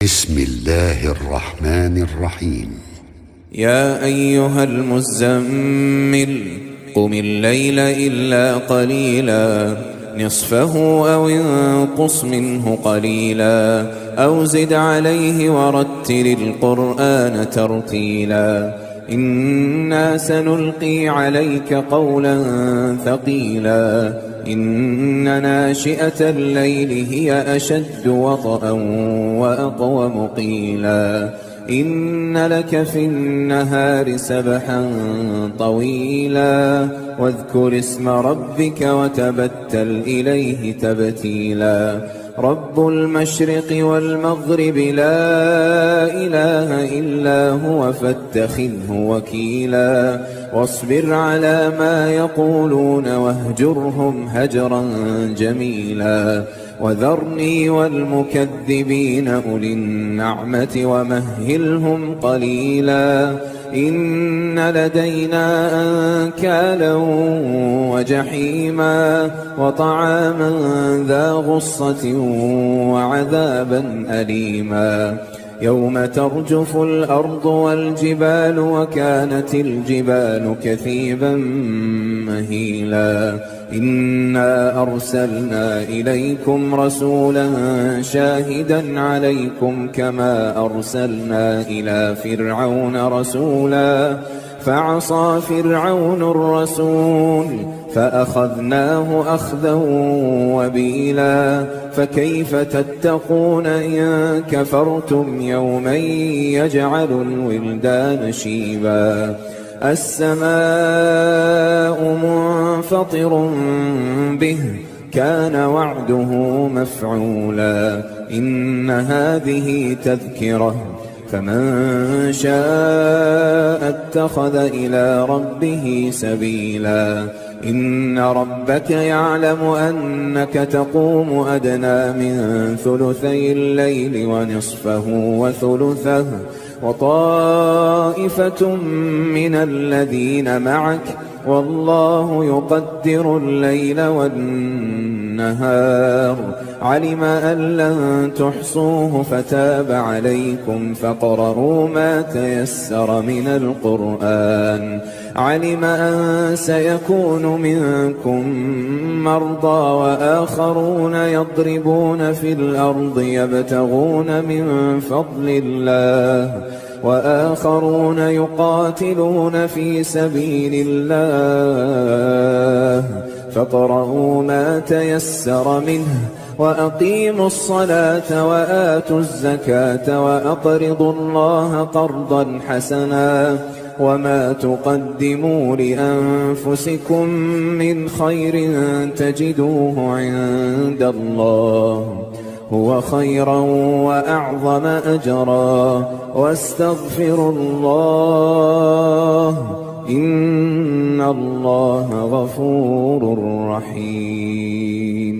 بسم الله الرحمن الرحيم. يا أيها المزمل قم الليل إلا قليلا نصفه أو انقص منه قليلا أو زد عليه ورتل القرآن ترتيلا إنا سنلقي عليك قولا ثقيلا إن ناشئة الليل هي أشد وطئا وأقوم قيلا إن لك في النهار سبحا طويلا واذكر اسم ربك وتبتل إليه تبتيلا رب المشرق والمغرب لا إله إلا هو فاتخذه وكيلا واصبر على ما يقولون واهجرهم هجرا جميلا وذرني والمكذبين أولي النعمة ومهلهم قليلا إن لدينا أنكالا وجحيما وطعاما ذا غصة وعذابا أليما يوم ترجف الأرض والجبال وكانت الجبال كثيبا مهيلا إنا أرسلنا إليكم رسولا شاهدا عليكم كما أرسلنا إلى فرعون رسولا فعصى فرعون الرسول فأخذناه أخذا وبيلا فكيف تتقون إن كفرتم يوما يجعل الولدان شيبا السماء منفطر به كان وعده مفعولا إن هذه تذكرة فمن شاء اتخذ إلى ربه سبيلا إن ربك يعلم أنك تقوم أدنى من ثلثي الليل ونصفه وثلثه وطائفة من الذين معك والله يقدر الليل والنهار علم أن لن تحصوه فتاب عليكم فاقرؤوا ما تيسر من القرآن علم أن سيكون منكم مرضى وآخرون يضربون في الأرض يبتغون من فضل الله وآخرون يقاتلون في سبيل الله فاقرؤوا ما تيسر منه وأقيموا الصلاة وآتوا الزكاة وأقرضوا الله قرضا حسنا وما تقدموا لأنفسكم من خير تجدوه عند الله هو خيرا وأعظم أجرا واستغفروا الله إن الله غفور رحيم.